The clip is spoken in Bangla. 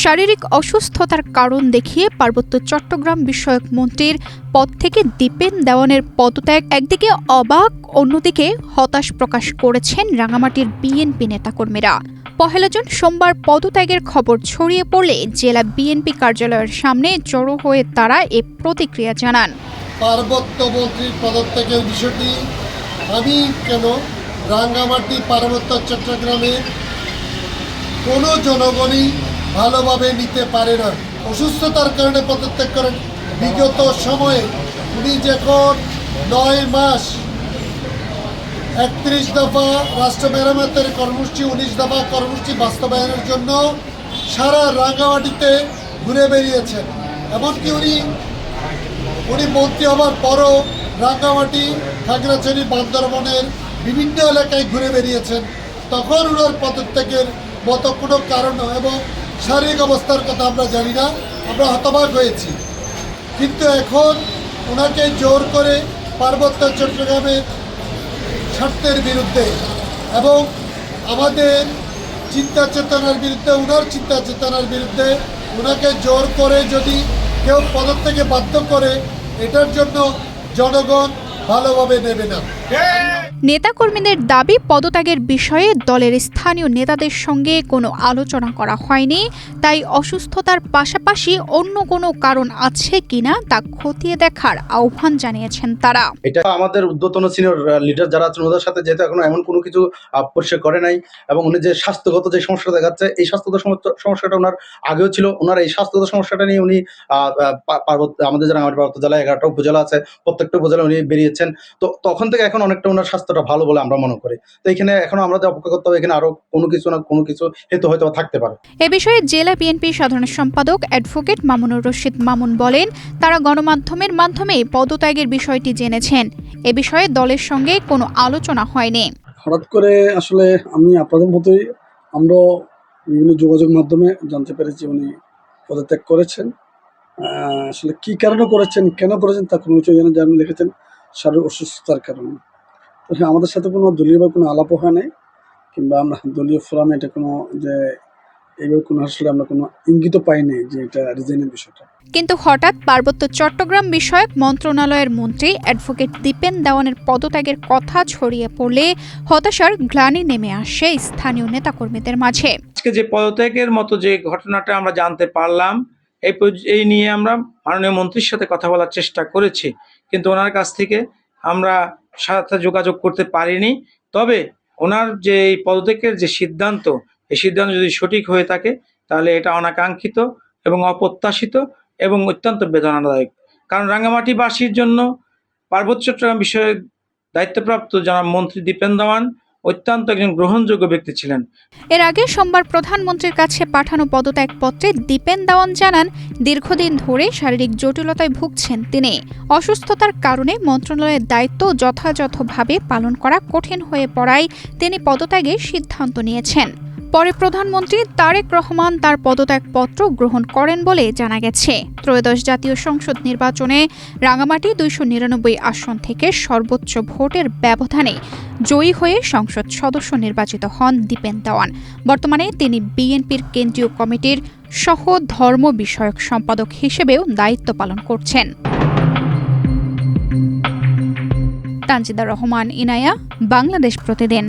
শারীরিক অসুস্থতার কারণ দেখিয়ে পার্বত্য চট্টগ্রাম বিষয়ক মন্ত্রীর পদ থেকে দীপেন দেওয়ানের পদত্যাগ একদিকে অবাক, অন্যদিকে হতাশ প্রকাশ করেছেন রাঙামাটির বিএনপি নেতাকর্মীরা। ১ জুন সোমবার পদত্যাগের খবর ছড়িয়ে পড়লে জেলা বিএনপি কার্যালয়ের সামনে জড়ো হয়ে তারা এ প্রতিক্রিয়া জানান। পার্বত্য মন্ত্রীর পদত্যাগের বিষয়টি আমি কেন রাঙ্গামাটি পার্বত্য চট্টগ্রামে কোনো জনগণই ভালোভাবে নিতে পারে না। অসুস্থতার কারণে পদত্যাগ করেন। বিগত সময়ে উনি যখন 9 মাস 31 দফা রাষ্ট্র মেরামতের কর্মসূচি 19 দফা কর্মসূচি বাস্তবায়নের জন্য সারা রাঙ্গামাটিতে ঘুরে বেরিয়েছেন। এমনকি উনি মন্ত্রী হওয়ার পরও রাঙ্গামাটি, খাগড়াছড়ি, বান্দরবনের বিভিন্ন এলাকায় ঘুরে বেরিয়েছেন। তখন ওনার পদত্যাগের মতো কোনো কারণ এবং শারীরিক অবস্থার কথা আমরা জানি না, আমরা হতবাক হয়েছি। কিন্তু এখন ওনাকে জোর করে পার্বত্য চট্টগ্রামের স্বার্থের বিরুদ্ধে এবং আমাদের চিন্তা চেতনার বিরুদ্ধে, ওনার চিন্তা চেতনার বিরুদ্ধে ওনাকে জোর করে যদি কেউ পদত্যাগে বাধ্য করে, এটার জন্য জনগণ ভালোভাবে নেবে না। নেতাকর্মীদের দাবি, পদত্যাগের বিষয়ে দলের স্থানীয় নেতাদের সঙ্গে কোনো আলোচনা করা হয়নি, তাই অসুস্থতার পাশাপাশি অন্য কোনো কারণ আছে কিনা তা খতিয়ে দেখার আহ্বান জানিয়েছেন তারা। এটা আমাদের ঊর্ধ্বতন সিনিয়র লিডার যারা আছেন ওদের সাথে যেহেতু এখনো এমন কোনো কিছু পরিষ্কার করে নাই, এবং উনি যে স্বাস্থ্যগত যে সমস্যাটা দেখাচ্ছে, এই স্বাস্থ্যগত সমস্যাটা ওনার আগেও ছিল। ওনার এই স্বাস্থ্যগত সমস্যাটা নিয়ে উনি আমাদের যারা আমার পার্বত্য জেলায় 11টা উপজেলা আছে, প্রত্যেকটা উপজেলা উনি বেরিয়েছেন। তো তখন থেকে এখন অনেকটা ওনার স্বাস্থ্যটা ভালো বলে আমরা মনে করি। তো এখানে এখন আমাদের অপেক্ষা করতে হবে, এখানে আরো কোনো কিছু না কোনো কিছু হেতু হয়তো থাকতে পারে। এ বিষয়ে জেলা বিএনপি সাধারণ সম্পাদক অ্যাডভোকেট মামুনুর রশিদ মামুন বলেন, তারা গণমাধ্যমের মাধ্যমে পদত্যাগের বিষয়টি জেনেছেন। এ বিষয়ে দলের সঙ্গে কোনো আলোচনা হয়নি। হঠাৎ করে আসলে আমি আপনাদের মতোই আমরা বিভিন্ন যোগাযোগ মাধ্যমে জানতে পেরেছি উনি পদত্যাগ করেছেন। আসলে কি কারণে করেছেন, কেন করেছেন তা কোনো কিছু জানেন, লিখেছেন শারীরিক অসুস্থতার কারণে। তো আমাদের সাথে কোনো দলীয়ভাবে কোনো আলাপও হয় নাই, কিংবা আমরা দলীয় ফোরামে এটা কোনো যে এইভাবে কোনো আসলে আমরা কোনো ইঙ্গিত পাই নাই যে এটা রিজাইনের বিষয়টা। কিন্তু হঠাৎ পার্বত্য চট্টগ্রাম বিষয়ক মন্ত্রণালয়ের মন্ত্রী অ্যাডভোকেট দীপেন দেওয়ানের পদত্যাগের কথা ছড়িয়ে পড়লে হতাশার গ্লানি নেমে আসে স্থানীয় নেতাকর্মীদের মাঝে। আজকে যে পদত্যাগের মতো যে ঘটনাটা আমরা জানতে পারলাম, এই নিয়ে আমরা মাননীয় মন্ত্রীর সাথে কথা বলার চেষ্টা করেছি, কিন্তু ওনার কাছ থেকে আমরা সাথে যোগাযোগ করতে পারিনি। তবে ওনার যে এই পদত্যাগের যে সিদ্ধান্ত, এই সিদ্ধান্ত যদি সঠিক হয়ে থাকে তাহলে এটা অনাকাঙ্ক্ষিত এবং অপ্রত্যাশিত এবং অত্যন্ত বেদনাদায়ক। কারণ রাঙ্গামাটিবাসীর জন্য পার্বত্য চট্টগ্রাম বিষয়ে দায়িত্বপ্রাপ্ত জনাব মন্ত্রী দীপেন দেওয়ান অত্যন্ত একজন গ্রহণযোগ্য ব্যক্তি ছিলেন। এর আগে সোমবার প্রধানমন্ত্রীর কাছে পাঠানো পদত্যাগপত্রে দীপেন দেওয়ান জানান, দীর্ঘদিন ধরে শারীরিক জটিলতায় ভুগছেন তিনি। অসুস্থতার কারণে মন্ত্রণালয়ের দায়িত্ব যথাযথভাবে পালন করা কঠিন হয়ে পড়ায় তিনি পদত্যাগের সিদ্ধান্ত নিয়েছেন। পরে প্রধানমন্ত্রী তারেক রহমান তার পদত্যাগপত্র গ্রহণ করেন বলে জানা গেছে। ত্রয়োদশ জাতীয় সংসদ নির্বাচনে রাঙামাটি 299 আসন থেকে সর্বোচ্চ ভোটের ব্যবধানে জয়ী হয়ে সংসদ সদস্য নির্বাচিত হন দীপেন দেওয়ান। বর্তমানে তিনি বিএনপির কেন্দ্রীয় কমিটির সহ ধর্ম বিষয়ক সম্পাদক হিসেবেও দায়িত্ব পালন করছেন। তানজিদা রহমান, ইনায়া, বাংলাদেশ প্রতিদিন।